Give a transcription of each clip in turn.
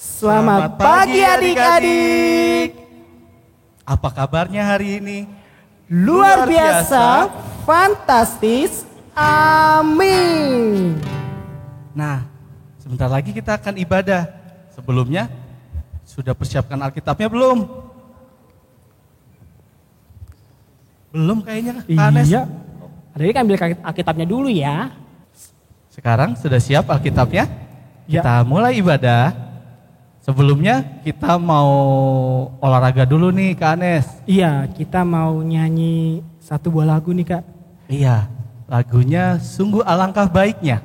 Selamat pagi adik-adik. Apa kabarnya hari ini? Luar biasa, fantastis, amin. Nah, sebentar lagi kita akan ibadah. Sebelumnya, sudah persiapkan Alkitabnya belum? Belum kayaknya, Kak Anes. Iya, adik ambil Alkitabnya dulu ya. Sekarang sudah siap Alkitabnya? Ya. Kita mulai ibadah. Sebelumnya kita mau olahraga dulu nih Kak Anes. Iya, kita mau nyanyi satu buah lagu nih Kak. Iya, lagunya Sungguh Alangkah Baiknya.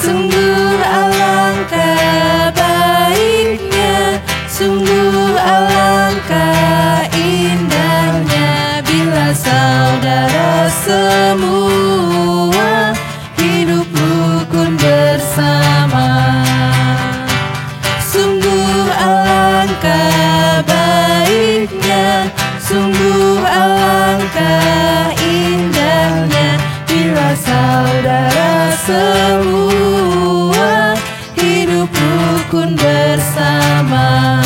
Sungguh alangkah baiknya, sungguh alangkah indahnya bila saudara semua hidup rukun bersama. Sungguh alangkah baiknya, sungguh alangkah indahnya bila saudara semua hidup rukun bersama.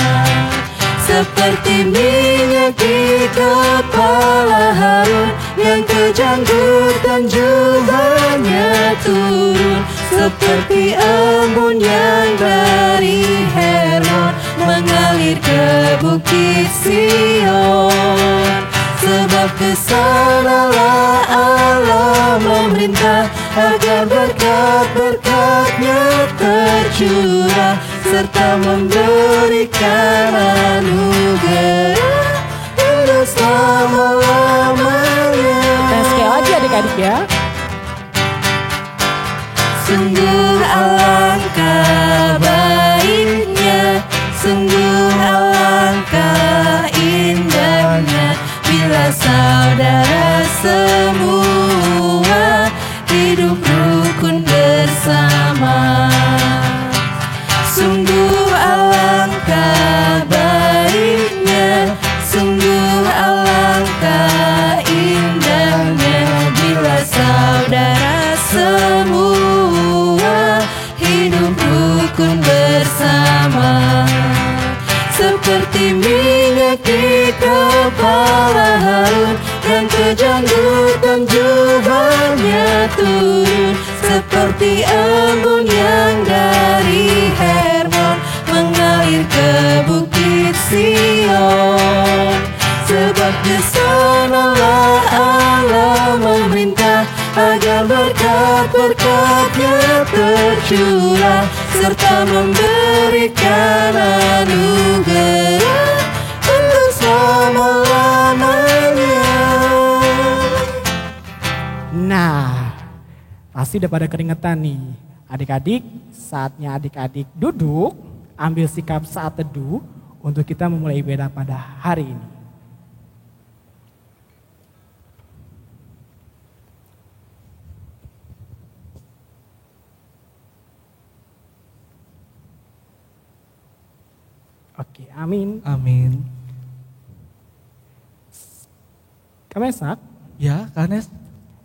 Seperti minyak di kepala Harun yang kejanggut dan jubahnya turun, seperti embun yang dari Hermon mengalir ke bukit Sion. Sebab kesanalah Allah memerintah agar berkat-berkat-Nya tercurah serta memberikan anugerah hidup selama-lamanya. Sekali lagi adik-adik ya. Sungguh alangkah baiknya, sungguh alangkah indahnya bila saudara semua hidup rukun bersama. Sungguh alangkah baiknya, sungguh alangkah indahnya bila saudara semua hidup rukun bersama. Seperti minyak di kepala Harun yang kejanggut dan jubahnya turun, seperti embun yang dari Hermon mengalir ke bukit Sion. Sebab kesanalah Allah memerintah agar berkat-berkat-Nya tercurah serta memberikan anugerah untuk selama-lamanya. Nah, pasti udah pada keringetan nih. Adik-adik, saatnya adik-adik duduk, ambil sikap saat teduh untuk kita memulai ibadah pada hari ini. Oke, amin. Amin. Kamesak, Ya Kak Anes?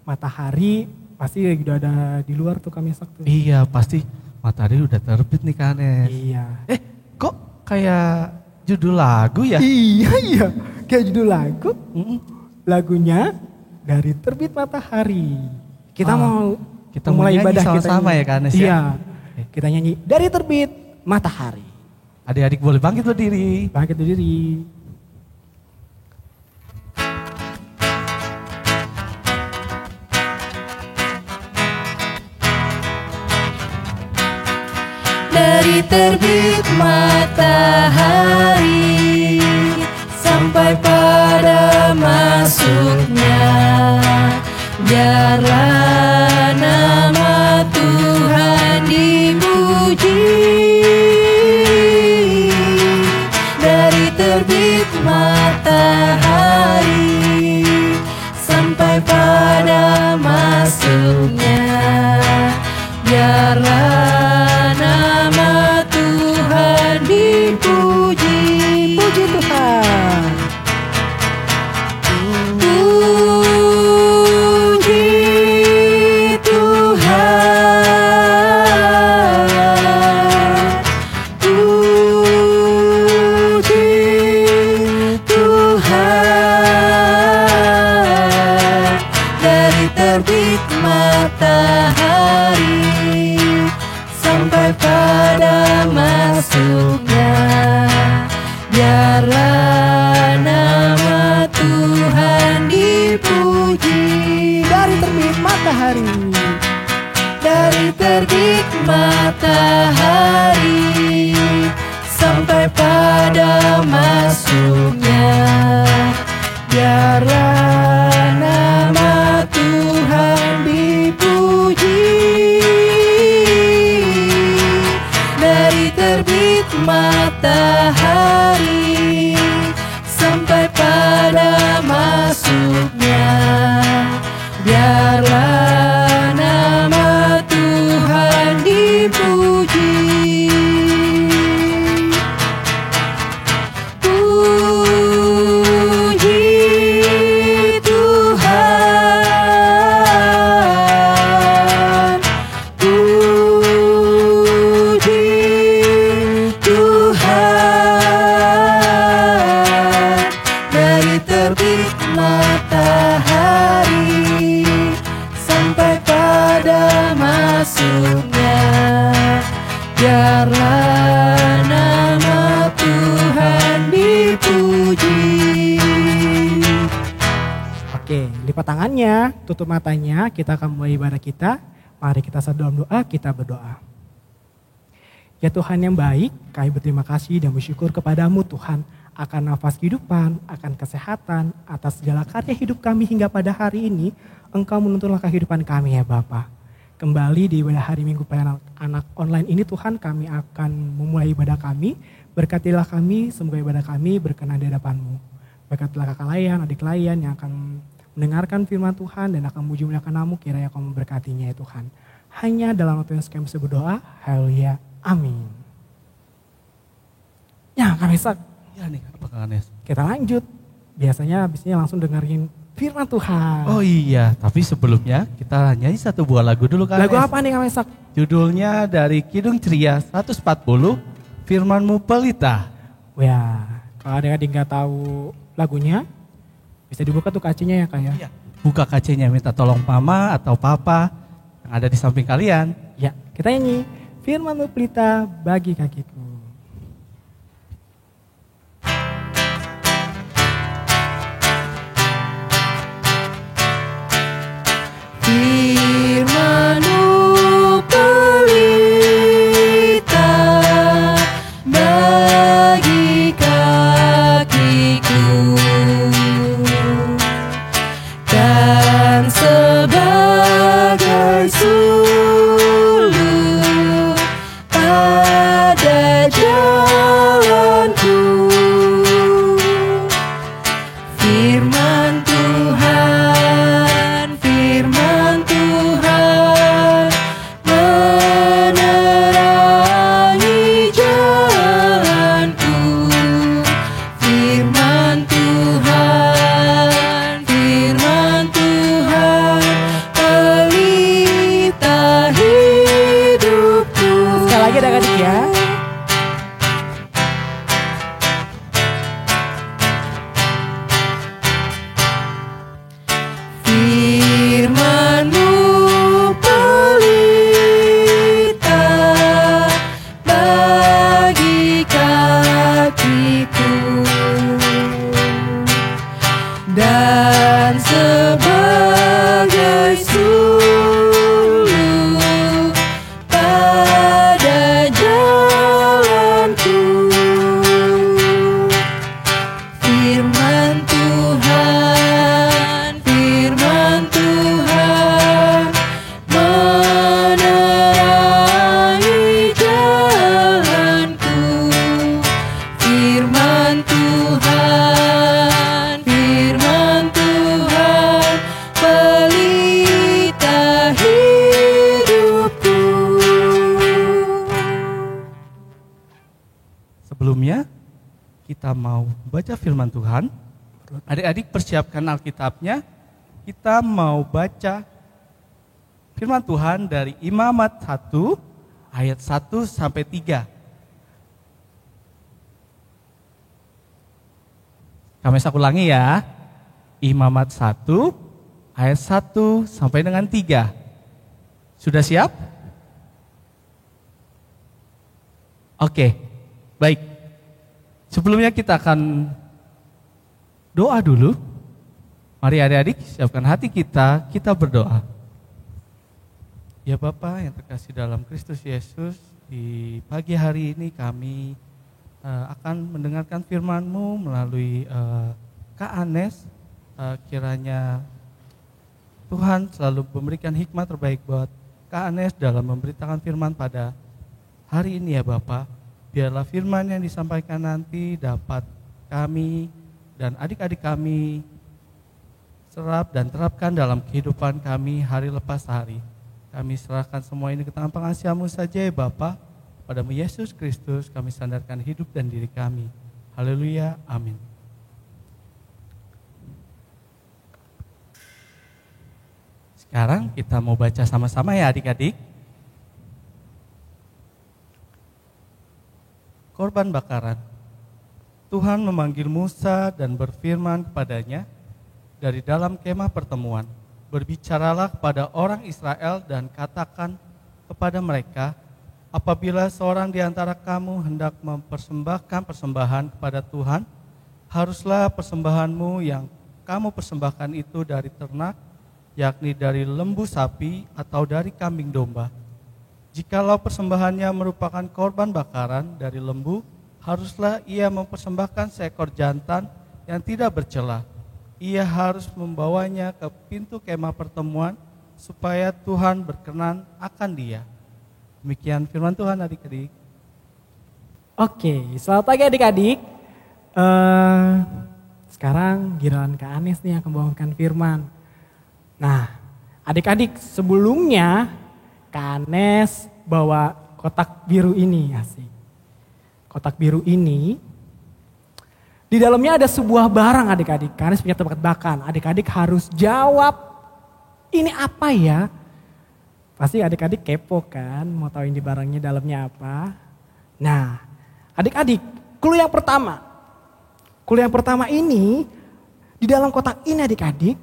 matahari pasti udah ada di luar tuh Kamesak tuh. Iya pasti matahari udah terbit nih Kak Anes. Iya. Kok kayak judul lagu ya? Iya, kayak judul lagu. Lagunya Dari Terbit Matahari. Kita mau mulai mulai ibadah sama-sama ya Kak Anes ya? Iya, kita nyanyi Dari Terbit Matahari. Adik-adik boleh bangkit berdiri. Bangkit berdiri. Dari terbit matahari sampai pada masuknya, biarlah nama Tuhan dipuji. Dari terbit matahari sampai pada masuknya, biarlah nama Tuhan dipuji. Puji Tuhan. terbit matahari sampai pada masuknya. Biarlah nama Tuhan dipuji. Oke, lipat tangannya, tutup matanya, kita akan mulai ibadah kita. Mari kita dalam doa, kita berdoa. Ya Tuhan yang baik, kami berterima kasih dan bersyukur kepadamu Tuhan akan nafas kehidupan, akan kesehatan, atas segala karya hidup kami hingga pada hari ini. Engkau menuntunlah kehidupan kami ya Bapa. Kembali di ibadah hari Minggu anak online ini Tuhan, kami akan memulai ibadah kami. Berkatilah kami, semoga ibadah kami berkenan di hadapan-Mu. Berkatilah kakak layan, adik layan yang akan mendengarkan firman Tuhan dan akan memuji muliakan nama-Mu, kiranya Kau memberkatinya ya Tuhan. Hanya dalam waktu yang kami bisa berdoa, haleluya, amin. Ya Kak Mesak, Ya nih, apa Kak Anes? kita lanjut. Biasanya habisnya langsung dengerin firman Tuhan. Oh iya, tapi sebelumnya kita nyanyi satu buah lagu dulu Kak Lagu Anes. apa nih Kak Mesak? Judulnya dari Kidung Ceria 140, Firman-Mu Pelita. Ya, kalau adik-adik nggak tahu lagunya, bisa dibuka tuh kacinya ya Kak ya. Iya. Buka kacanya, minta tolong mama atau papa yang ada di samping kalian. Ya, kita nyanyi Firman-Mu Pelita bagi kakiku. Firman-Mu pelita bagi kakiku dan sebagai suluh pada jalanku. Firman Tuhan, firman Tuhan menerangi jalanku. Firman Tuhan, firman Tuhan pelita hidupku. Sekali lagi adik-adik ya. Firman-Mu pelita bagi kakiku dan sebagai suluh pada jalanku. Firman Tuhan, firman Tuhan menerangi jalanku. Firman Tuhan, firman Tuhan pelita hidupku. Sebelumnya kita mau baca firman Tuhan. Adik-adik persiapkan Alkitabnya. Kita mau baca firman Tuhan dari Imamat 1 ayat 1 sampai 3. Kami ulangi ya. Imamat 1 ayat 1 sampai dengan 3. Sudah siap? Oke, baik. Sebelumnya kita akan doa dulu. Mari adik-adik siapkan hati kita berdoa. Ya Bapa yang terkasih dalam Kristus Yesus, di pagi hari ini kami akan mendengarkan firman-Mu melalui Kak Anes. Kiranya Tuhan selalu memberikan hikmat terbaik buat Kak Anes dalam memberitakan firman pada hari ini ya Bapa. Biarlah firman yang disampaikan nanti dapat kami dan adik-adik kami serap dan terapkan dalam kehidupan kami hari lepas hari. Kami serahkan semua ini ke tangan pengasihan-Mu saja ya Bapa. Padamu Yesus Kristus kami sandarkan hidup dan diri kami. Haleluya, amin. Sekarang kita mau baca sama-sama ya adik-adik. Korban bakaran. Tuhan memanggil Musa dan berfirman kepadanya dari dalam kemah pertemuan, berbicaralah kepada orang Israel dan katakan kepada mereka, apabila seorang di antara kamu hendak mempersembahkan persembahan kepada Tuhan, haruslah persembahanmu yang kamu persembahkan itu dari ternak, yakni dari lembu sapi atau dari kambing domba. Jikalau persembahannya merupakan korban bakaran dari lembu, haruslah ia mempersembahkan seekor jantan yang tidak bercela. Ia harus membawanya ke pintu kemah pertemuan supaya Tuhan berkenan akan dia. Demikian firman Tuhan adik-adik. Oke, selamat pagi adik-adik. Sekarang giliran Kak Anes nih yang akan membawakan firman. Nah, adik-adik sebelumnya Kak Anes bawa kotak biru ini, asik. Kotak biru ini, di dalamnya ada sebuah barang adik-adik. Kak Anes punya tebak-tebakan, adik-adik harus jawab, ini apa ya? Pasti adik-adik kepo kan, mau tahu ini barangnya dalamnya apa. Nah, adik-adik, clue yang pertama. Clue yang pertama ini, di dalam kotak ini adik-adik,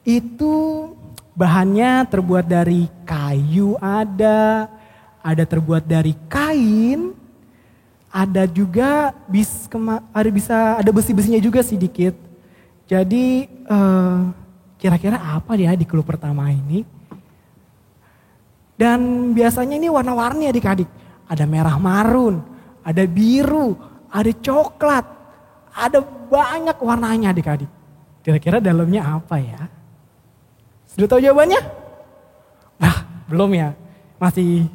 itu bahannya terbuat dari kayu ada terbuat dari kain, ada juga ada besi-besinya juga sedikit. Jadi kira-kira apa ya di clue pertama ini? Dan biasanya ini warna-warni adik-adik. Ada merah marun, ada biru, ada coklat, ada banyak warnanya adik-adik. Kira-kira dalamnya apa ya? Sudah tahu jawabannya? Nah, belum ya. Masih,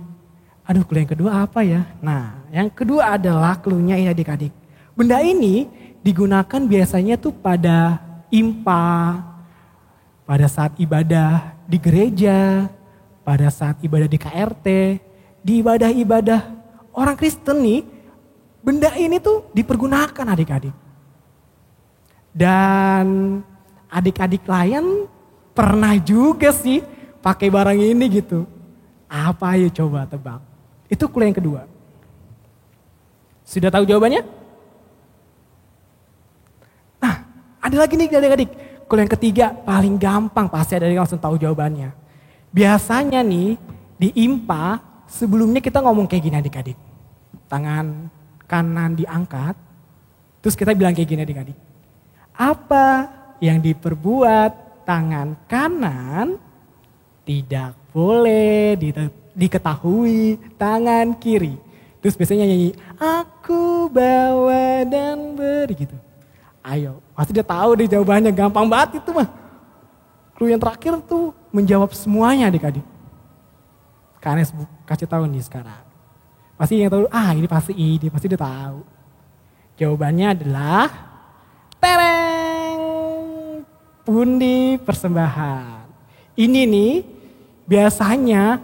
clue yang kedua apa ya? Nah, yang kedua adalah clue-nya ini adik-adik. Benda ini digunakan biasanya tuh pada impa, pada saat ibadah di gereja, pada saat ibadah di KRT, di ibadah-ibadah orang Kristen nih, benda ini tuh dipergunakan adik-adik. Dan adik-adik layan pernah juga sih pakai barang ini gitu. Apa ayo coba tebak. Itu clue yang kedua. Sudah tahu jawabannya? Nah, ada lagi nih adik-adik. Clue yang ketiga paling gampang, pasti ada yang langsung tahu jawabannya. Biasanya nih di IMPA sebelumnya kita ngomong kayak gini adik-adik. Tangan kanan diangkat, terus kita bilang kayak gini adik-adik. Apa yang diperbuat tangan kanan tidak boleh diketahui tangan kiri. Terus biasanya nyanyi, aku bawa dan beri gitu. Ayo, pasti dia tahu deh jawabannya, gampang banget itu mah. Clue yang terakhir tuh menjawab semuanya adik-adik. Kak Anes kasih tahu nih sekarang. Pasti yang tahu, ini pasti dia tahu. Jawabannya adalah tereng, pundi persembahan. Ini nih biasanya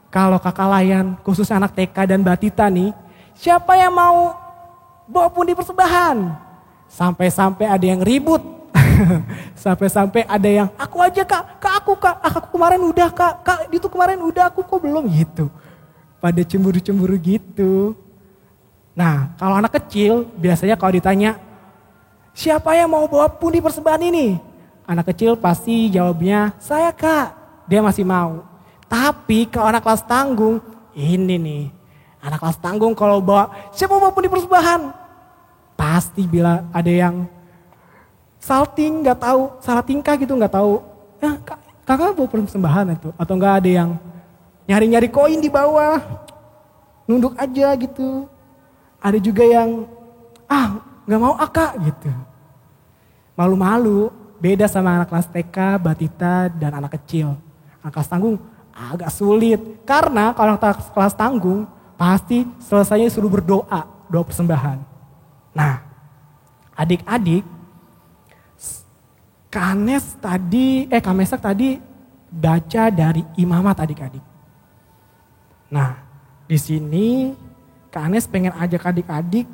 kalau kakak layan khusus anak TK dan Batita nih, siapa yang mau bawa pundi persembahan? Sampai-sampai ada yang ribut. Sampai-sampai ada yang aku aja kak aku kemarin udah kak itu kemarin udah aku kok belum gitu. Pada cemburu-cemburu gitu. Nah kalau anak kecil biasanya kalau ditanya siapa yang mau bawa pundi persembahan ini? Anak kecil pasti jawabnya saya kak, dia masih mau. Tapi kalau anak kelas tanggung ini nih, anak kelas tanggung kalau bawa siapa mau bawa pundi persembahan? Pasti bila ada yang salting nggak tahu, salah tingkah gitu nggak tahu. Kakak bawa persembahan itu atau nggak ada yang nyari-nyari koin di bawah, nunduk aja gitu. Ada juga yang nggak mau kak gitu. Malu-malu, beda sama anak kelas TK, Batita dan anak kecil. Anak kelas tanggung agak sulit karena kalau anak kelas tanggung pasti selesainya suruh berdoa, doa persembahan. Nah, adik-adik, Kak Mesak tadi baca dari imamat adik-adik. Nah, di sini Kak Anes pengen ajak adik-adik,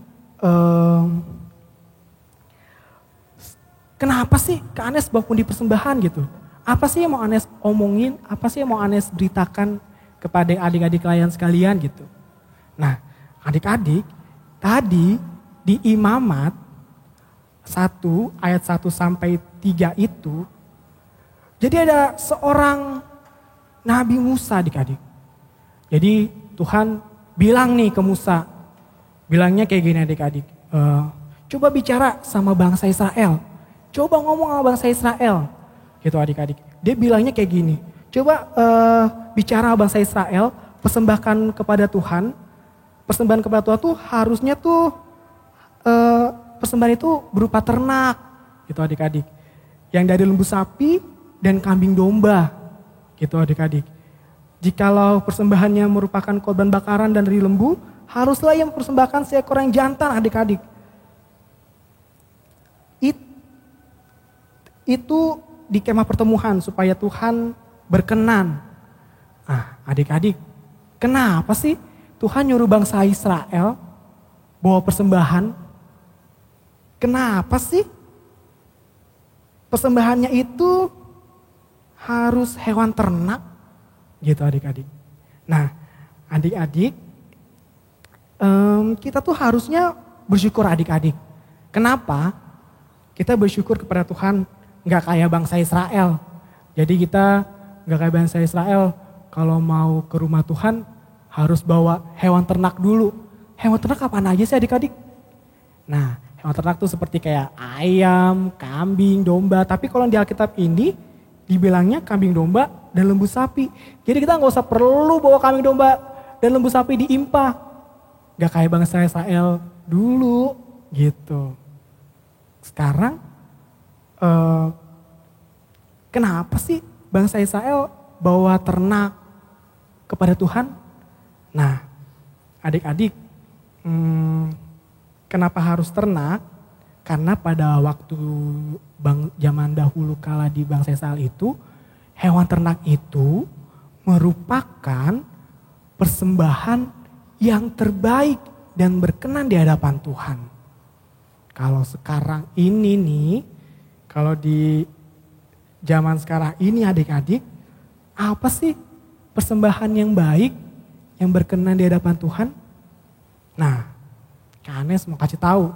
kenapa sih Kak Anes bawa pundi persembahan gitu? Apa sih yang mau Anes omongin? Apa sih yang mau Anes beritakan kepada adik-adik layan sekalian gitu? Nah, adik-adik tadi di Imamat 1 ayat 1 sampai 3 itu, jadi ada seorang Nabi Musa adik-adik. Jadi Tuhan bilang nih ke Musa, bilangnya kayak gini adik-adik, coba bicara sama bangsa Israel, coba ngomong sama bangsa Israel, gitu adik-adik. Dia bilangnya kayak gini, coba bicara bangsa Israel, persembahkan kepada Tuhan, persembahan kepada Tuhan tuh harusnya tuh persembahan itu berupa ternak, gitu adik-adik. Yang dari lembu sapi dan kambing domba, gitu adik-adik. Jikalau persembahannya merupakan korban bakaran dan dari lembu, haruslah yang mempersembahkan seekor yang jantan adik-adik. Itu di kemah pertemuan supaya Tuhan berkenan. Ah, adik-adik, kenapa sih Tuhan nyuruh bangsa Israel bawa persembahan? Kenapa sih? Persembahannya itu harus hewan ternak, gitu adik-adik. Nah, adik-adik, kita tuh harusnya bersyukur adik-adik. Kenapa? Kita bersyukur kepada Tuhan, nggak kayak bangsa Israel. Jadi kita nggak kayak bangsa Israel, kalau mau ke rumah Tuhan harus bawa hewan ternak dulu. Hewan ternak apaan aja sih adik-adik? Nah, hewan ternak tuh seperti kayak ayam, kambing, domba. Tapi kalau di Alkitab ini dibilangnya kambing domba dan lembu sapi. Jadi kita nggak usah perlu bawa kambing domba dan lembu sapi diimpah. Gak kayak bangsa Israel dulu gitu. Sekarang kenapa sih bangsa Israel bawa ternak kepada Tuhan? Nah, adik-adik, kenapa harus ternak? Karena pada waktu zaman dahulu kala di bangsa Israel itu, hewan ternak itu merupakan persembahan yang terbaik dan berkenan di hadapan Tuhan. Kalau sekarang ini nih, kalau di zaman sekarang ini adik-adik, apa sih persembahan yang baik, yang berkenan di hadapan Tuhan? Nah, Kak Anes mau kasih tahu,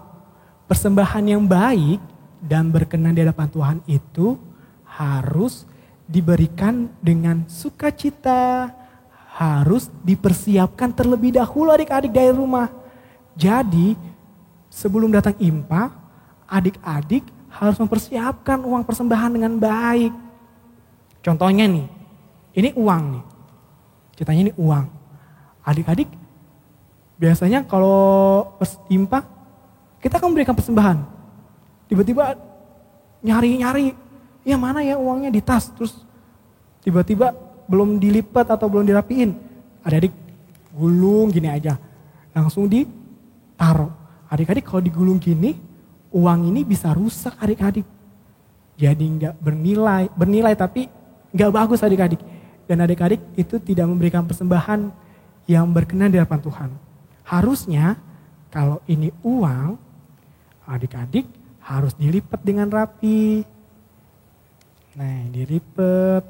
persembahan yang baik dan berkenan di hadapan Tuhan itu harus diberikan dengan sukacita, harus dipersiapkan terlebih dahulu adik-adik dari rumah. Jadi sebelum datang impa, adik-adik harus mempersiapkan uang persembahan dengan baik. Contohnya nih, ini uang nih, ceritanya ini uang. Adik-adik biasanya kalau impa, kita akan memberikan persembahan. Tiba-tiba nyari-nyari, ya mana ya uangnya di tas. Terus tiba-tiba belum dilipat atau belum dirapiin. Adik-adik gulung gini aja, langsung ditaruh. Adik-adik kalau digulung gini, uang ini bisa rusak adik-adik. Jadi nggak bernilai tapi nggak bagus adik-adik. Dan adik-adik itu tidak memberikan persembahan yang berkenan di hadapan Tuhan. Harusnya kalau ini uang, adik-adik harus dilipat dengan rapi. Nah, dilipat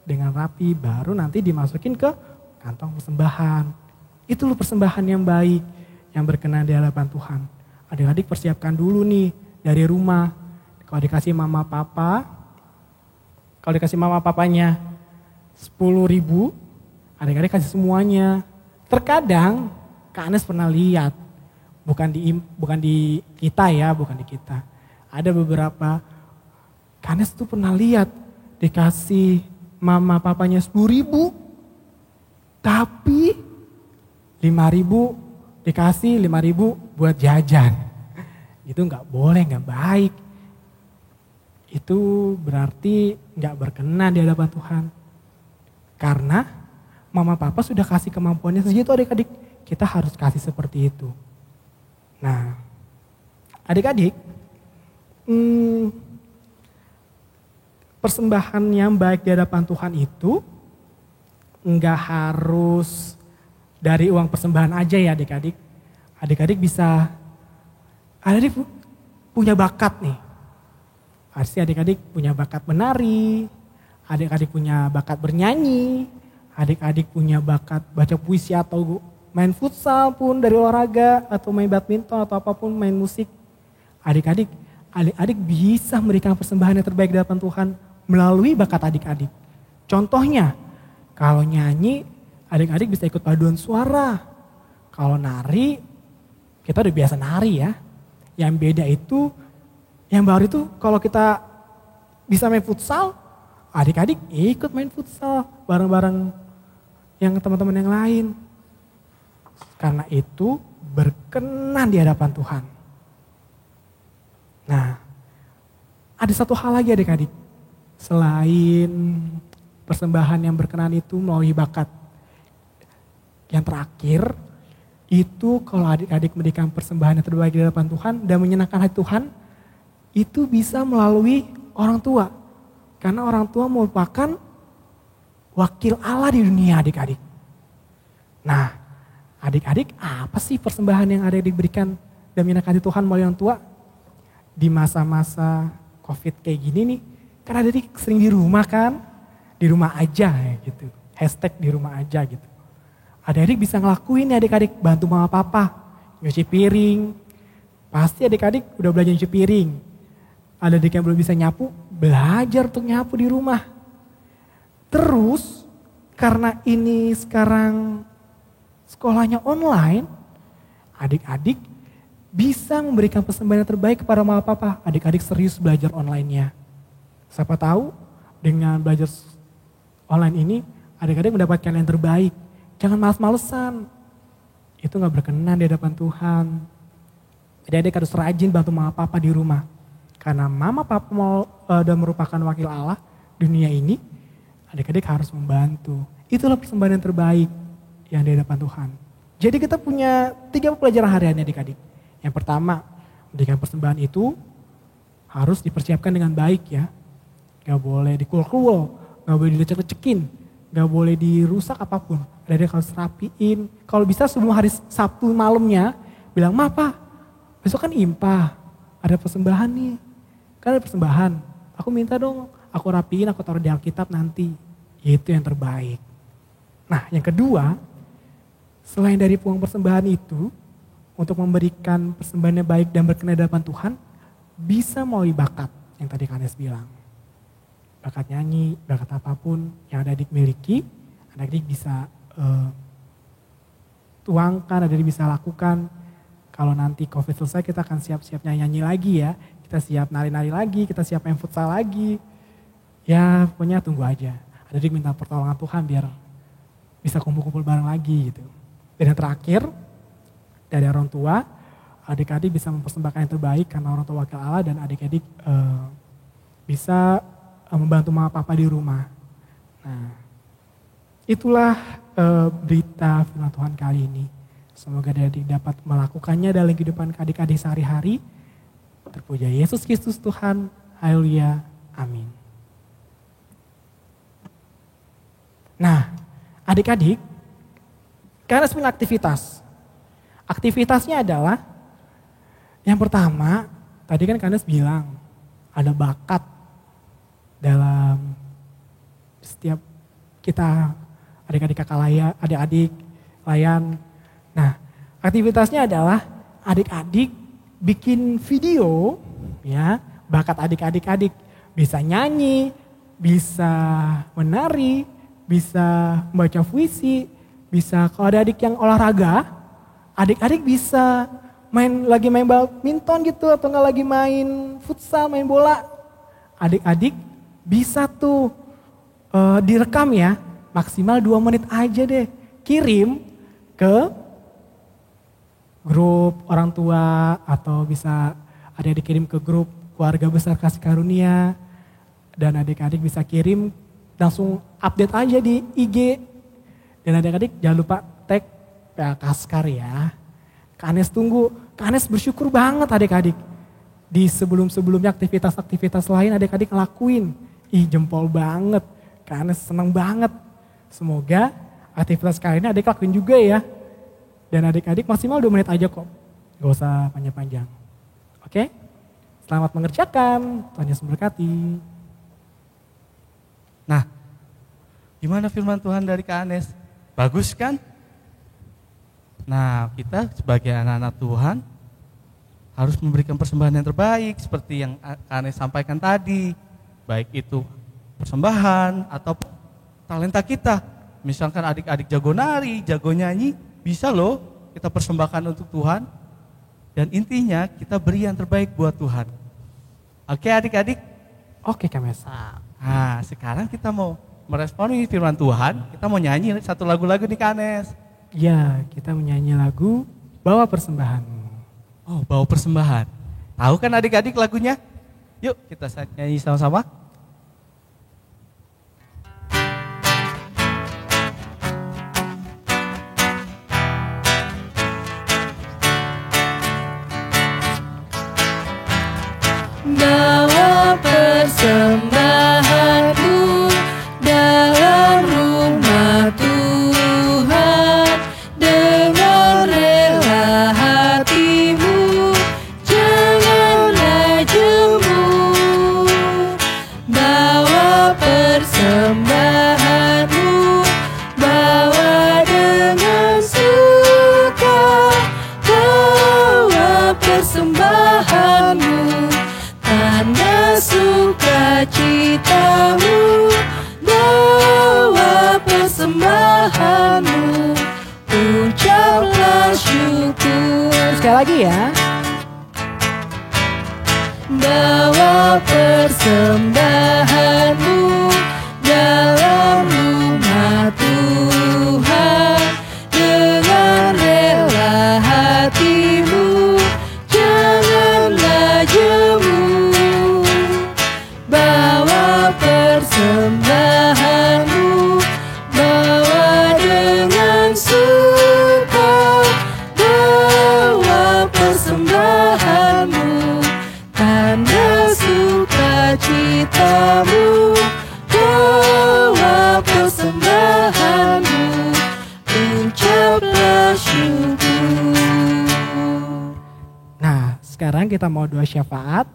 dengan rapi, baru nanti dimasukin ke kantong persembahan. Itu loh persembahan yang baik, yang berkenan di hadapan Tuhan. Adik-adik persiapkan dulu nih dari rumah. Kalau dikasih mama papa, kalau dikasih mama papanya 10.000, adik-adik kasih semuanya. Terkadang Kak Anes pernah lihat, bukan di kita ya, bukan di kita. Ada beberapa, Kak Anes tuh pernah lihat dikasih mama papanya 10.000, tapi 5.000 dikasih 5.000 buat jajan. Itu nggak boleh, nggak baik. Itu berarti nggak berkenan di hadapan Tuhan. Karena mama papa sudah kasih kemampuannya segitu adik-adik, kita harus kasih seperti itu. Nah, adik-adik, persembahan yang baik di hadapan Tuhan itu nggak harus dari uang persembahan aja ya adik-adik. Adik-adik bisa, adik-adik punya bakat nih. Pasti adik-adik punya bakat menari, adik-adik punya bakat bernyanyi, adik-adik punya bakat baca puisi atau main futsal pun dari olahraga atau main badminton atau apapun, main musik. Adik-adik bisa memberikan persembahan yang terbaik di hadapan Tuhan melalui bakat adik-adik. Contohnya, kalau nyanyi, adik-adik bisa ikut paduan suara. Kalau nari, kita udah biasa nari ya. Yang beda itu, yang baru itu kalau kita bisa main futsal, adik-adik ikut main futsal bareng-bareng yang teman-teman yang lain. Karena itu berkenan di hadapan Tuhan. Nah, ada satu hal lagi adik-adik. Selain persembahan yang berkenan itu melalui bakat. Yang terakhir, itu kalau adik-adik memberikan persembahan yang terbaik di hadapan Tuhan dan menyenangkan hati Tuhan, itu bisa melalui orang tua. Karena orang tua merupakan wakil Allah di dunia adik-adik. Nah, adik-adik apa sih persembahan yang adik-adik berikan dan menyenangkan hati Tuhan melalui orang tua? Di masa-masa COVID kayak gini nih, kan adik-adik sering di rumah kan? Di rumah aja gitu. Hashtag di rumah aja gitu. Adik-adik bisa ngelakuin ya adik-adik, bantu mama papa, nyuci piring. Pasti adik-adik udah belajar nyuci piring. Ada adik yang belum bisa nyapu, belajar untuk nyapu di rumah. Terus karena ini sekarang sekolahnya online, adik-adik bisa memberikan persembahan yang terbaik kepada mama papa. Adik-adik serius belajar online-nya. Siapa tahu dengan belajar online ini, adik-adik mendapatkan yang terbaik. Jangan males-malesan. Itu gak berkenan di hadapan Tuhan. Jadi adik harus rajin bantu mama papa di rumah. Karena mama papa udah merupakan wakil Allah dunia ini, adik-adik harus membantu. Itulah persembahan yang terbaik yang di hadapan Tuhan. Jadi kita punya 3 pelajaran harian adik-adik. Yang pertama, memberikan persembahan itu harus dipersiapkan dengan baik ya. Gak boleh dikuel-kuel, gak boleh dilecek-lecekin, gak boleh dirusak apapun. Adik-adik harus rapiin. Kalau bisa sebelum hari Sabtu malamnya, bilang, "Ma, Pa, besok kan IMPA, ada persembahan nih. Kan ada persembahan, aku minta dong, aku rapiin, aku taruh di Alkitab nanti." Itu yang terbaik. Nah, yang kedua, selain dari uang persembahan itu, untuk memberikan persembahan yang baik dan berkenan di hadapan Tuhan, bisa melalui bakat yang tadi Kanes bilang. Bakat nyanyi, bakat apapun yang adik miliki, adik bisa tuangkan, adik bisa lakukan. Kalau nanti COVID selesai, kita akan siap-siap nyanyi lagi ya. Kita siap nari-nari lagi, kita siap main futsal lagi. Ya pokoknya tunggu aja. Adik minta pertolongan Tuhan biar bisa kumpul-kumpul bareng lagi gitu. Dan yang terakhir, dari orang tua, adik-adik bisa mempersembahkan yang terbaik karena orang tua wakil Allah dan adik-adik bisa membantu mama papa di rumah. Nah, itulah berita firman Tuhan kali ini. Semoga adik-adik dapat melakukannya dalam kehidupan adik-adik sehari-hari. Terpuja Yesus Kristus Tuhan. Haleluya. Amin. Nah, adik-adik, karena punya aktivitas. Aktivitasnya adalah, yang pertama, tadi kan Kanes bilang, ada bakat dalam setiap kita, adik-adik kakak layan, adik-adik layan. Nah, aktivitasnya adalah adik-adik bikin video, ya, bakat adik-adik bisa nyanyi, bisa menari, bisa membaca puisi, bisa kalau ada adik yang olahraga, adik-adik bisa lagi main badminton gitu atau nggak lagi main futsal, main bola. Adik-adik bisa tuh direkam ya, maksimal 2 menit aja deh. Kirim ke grup orang tua atau bisa adik-adik kirim ke grup keluarga besar kasih karunia. Dan adik-adik bisa kirim langsung update aja di IG. Dan adik-adik jangan lupa tag PA Kaskar ya. Kanes tunggu, Kanes bersyukur banget adik-adik. Di sebelum-sebelumnya aktivitas-aktivitas lain adik-adik ngelakuin. Ih jempol banget, Kanes seneng banget. Semoga aktivitas kali ini adik lakuin juga ya. Dan adik-adik maksimal 2 menit aja kok. Gak usah panjang-panjang. Oke? Selamat mengerjakan, Tuhan Yesus memberkati. Nah, gimana firman Tuhan dari Kak Anes? Bagus kan? Nah, kita sebagai anak-anak Tuhan harus memberikan persembahan yang terbaik seperti yang Kane sampaikan tadi. Baik itu persembahan atau talenta kita. Misalkan adik-adik jago nari, jago nyanyi, bisa loh kita persembahkan untuk Tuhan. Dan intinya kita beri yang terbaik buat Tuhan. Oke adik-adik? Oke Kamesa. Nah, sekarang kita mau meresponi firman Tuhan, kita mau nyanyi satu lagu-lagu nih Kanes. Ya, kita menyanyi lagu Bawa Persembahanmu. Oh, bawa persembahan. Tahu kan adik-adik lagunya? Yuk kita nyanyi sama-sama. Bawa persembahanmu dalam rumah Tuhan dengan rela hatimu, janganlah jemu. Bawa persembahanmu, bawa dengan suka, bawa persembahanmu, tanda sukacitamu, bawa persembahanmu, ucaplah syukur. Sekali lagi ya. Bawa persembahanmu dalam rumah Tuhan dengan rela hatimu, janganlah jemu. Bawa persembahanmu, bawa dengan suka, bawa persembahanmu, tanda sukacitamu, bawa persembahanmu, ucaplah syukur. Nah, sekarang kita mau doa syafaat.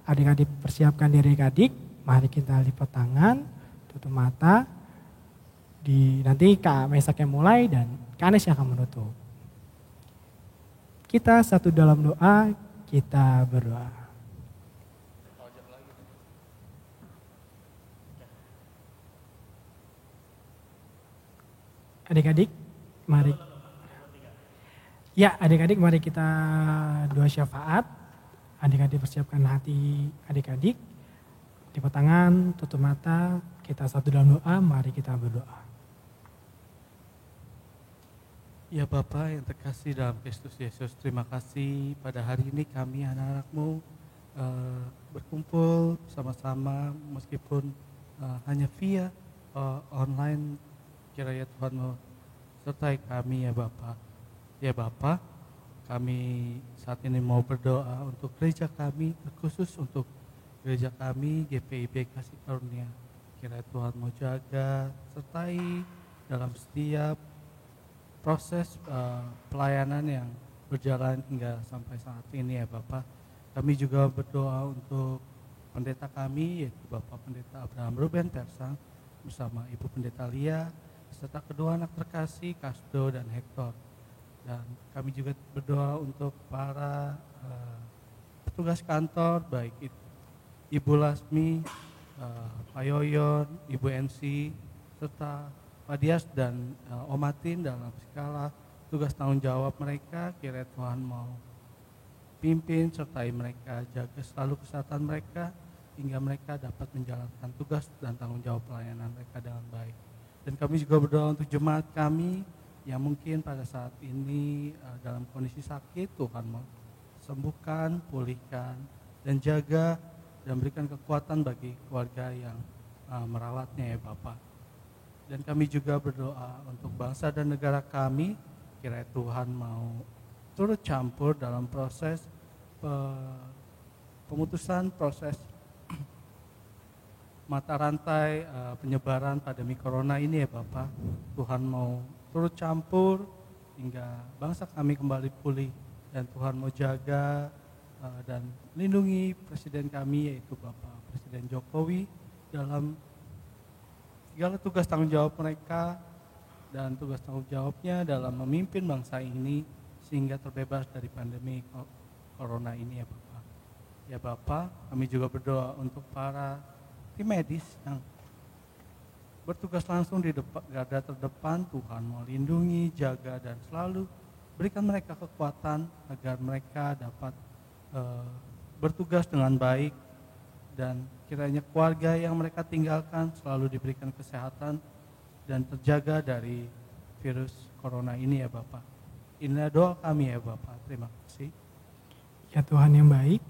Adik-adik persiapkan diri adik. Mari kita lipat tangan, tutup mata. Nanti Kak Mesak yang mulai dan Kak Anes yang akan menutup. Kita satu dalam doa, kita berdoa. Adik-adik, mari. Ya, adik-adik mari kita doa syafaat. Adik-adik persiapkan hati adik-adik. Lipat tangan, tutup mata, kita satu dalam doa, mari kita berdoa. Ya Bapa yang terkasih dalam Kristus Yesus, terima kasih pada hari ini kami anak-anak-Mu berkumpul sama-sama meskipun hanya via online. Kiranya Tuhan mau sertai kami ya Bapa. Ya Bapa, kami saat ini mau berdoa untuk gereja kami, terkhusus untuk gereja kami GPIB Kasih Karunia. Kiranya Tuhan mau jaga, sertai dalam setiap proses pelayanan yang berjalan hingga sampai saat ini ya Bapak. Kami juga berdoa untuk pendeta kami, yaitu Bapak Pendeta Abraham Ruben Persang bersama Ibu Pendeta Lia, serta kedua anak terkasih Kasdo dan Hector. Dan kami juga berdoa untuk para petugas kantor, baik itu Ibu Lasmi, Pak Yoyon, Ibu NC, serta Pak Dias dan Om Atin dalam skala tugas tanggung jawab mereka. Kiranya Tuhan mau pimpin sertai mereka, jaga selalu kesehatan mereka hingga mereka dapat menjalankan tugas dan tanggung jawab pelayanan mereka dengan baik. Dan kami juga berdoa untuk jemaat kami yang mungkin pada saat ini dalam kondisi sakit. Tuhan mau sembuhkan, pulihkan, dan jaga dan berikan kekuatan bagi keluarga yang merawatnya ya Bapak. Dan kami juga berdoa untuk bangsa dan negara kami, kiranya Tuhan mau turut campur dalam proses pemutusan proses mata rantai penyebaran pandemi corona ini ya Bapak. Tuhan mau turut campur hingga bangsa kami kembali pulih, dan Tuhan mau jaga dan lindungi Presiden kami, yaitu Bapak Presiden Jokowi dalam segala tugas tanggung jawab mereka dan tugas tanggung jawabnya dalam memimpin bangsa ini sehingga terbebas dari pandemi corona ini ya Bapak. Ya Bapak, kami juga berdoa untuk para tim medis yang bertugas langsung di garda terdepan. Tuhan melindungi, jaga, dan selalu berikan mereka kekuatan agar mereka dapat bertugas dengan baik, dan kiranya keluarga yang mereka tinggalkan selalu diberikan kesehatan dan terjaga dari virus corona ini ya Bapak. Inilah doa kami ya Bapak, terima kasih. Ya Tuhan yang baik,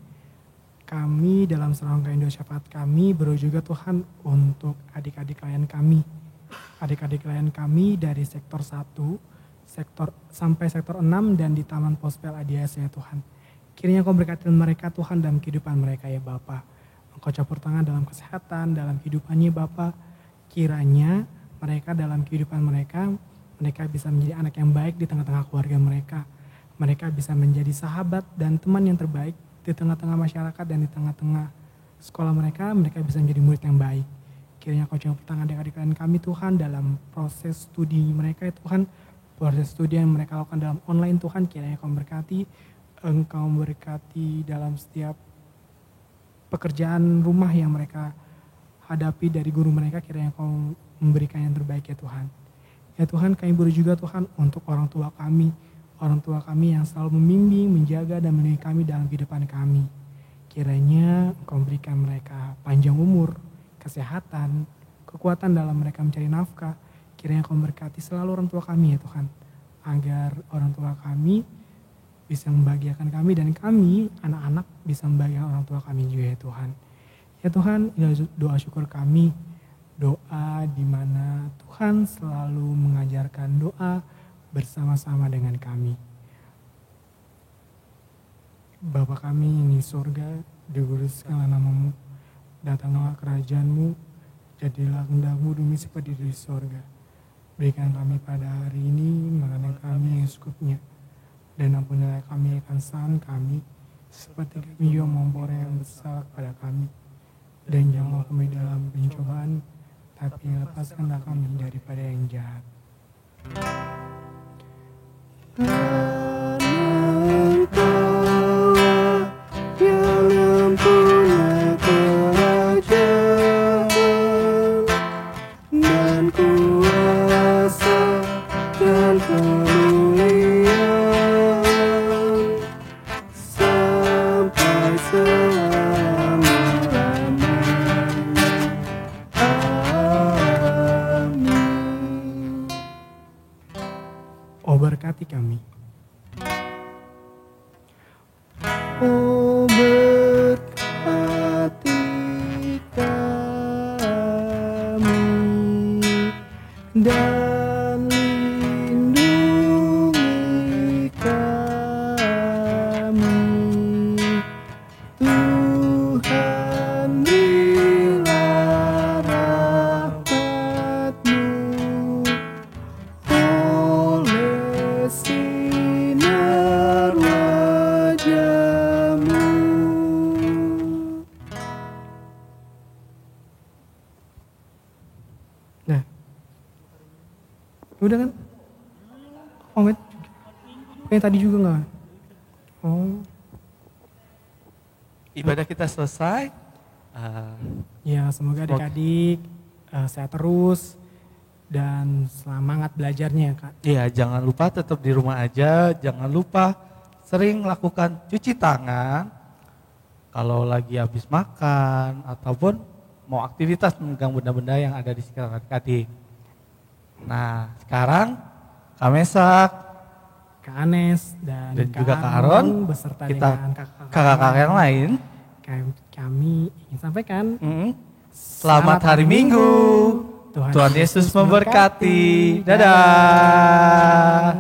kami dalam serangkaian doa syafaat kami berdoa juga Tuhan untuk adik-adik klien kami. Adik-adik klien kami dari sektor 1 sampai sektor 6 dan di Taman Pospel ADS ya Tuhan. Kiranya Kau berkati mereka Tuhan dalam kehidupan mereka ya Bapa. Engkau campur tangan dalam kesehatan, dalam kehidupannya Bapa. Kiranya mereka dalam kehidupan mereka bisa menjadi anak yang baik di tengah-tengah keluarga mereka. Mereka bisa menjadi sahabat dan teman yang terbaik di tengah-tengah masyarakat dan di tengah-tengah sekolah mereka bisa menjadi murid yang baik. Kiranya Kau campur tangan adik-adik klien kami Tuhan dalam proses studi mereka ya Tuhan. Proses studi yang mereka lakukan dalam online Tuhan, kiranya Engkau memberkati dalam setiap pekerjaan rumah yang mereka hadapi dari guru mereka, kiranya Kau memberikan yang terbaik ya Tuhan. Ya Tuhan, kami berdoa juga Tuhan untuk orang tua kami yang selalu membimbing, menjaga, dan melindungi kami dalam kehidupan kami. Kiranya Engkau berikan mereka panjang umur, kesehatan, kekuatan dalam mereka mencari nafkah. Kiranya Kau memberkati selalu orang tua kami ya Tuhan, agar orang tua kami bisa membahagiakan kami dan kami anak-anak bisa membahagiakan orang tua kami juga ya Tuhan. Ya Tuhan, inilah doa syukur kami, doa di mana Tuhan selalu mengajarkan doa bersama-sama dengan kami. Bapa kami yang di surga, dikuduskanlah namamu, datanglah kerajaan-Mu, jadilah kehendak-Mu bumi seperti di surga. Berikan kami pada hari ini makanan kami yang secukupnya, dan ampunilah kami akan kesalahan kami, seperti kami juga mengampuni yang bersalah kepada kami. Dan janganlah kami dalam pencobaan, tapi lepaskanlah kami daripada yang jahat. Oh berkati kami. Oh berkati kami dan lindungi kami. Tuhan berilah rahmat-Mu oleh sinar wajah-Mu. Nah, udah kan? Oh, yang tadi juga nggak? Oh. Ibadah kita selesai. Ya, semoga adik-adik sehat terus dan semangat belajarnya, Kak. Iya, jangan lupa tetap di rumah aja. Jangan lupa sering lakukan cuci tangan kalau lagi habis makan ataupun mau aktivitas memegang benda-benda yang ada di sekitar adik-adik. Nah, sekarang Kak Mesak, Kak Anes dan juga Kak Aron beserta kita dengan kakak-kakak yang lain kami ingin sampaikan selamat hari Minggu. Tuhan Yesus memberkati. Dadah.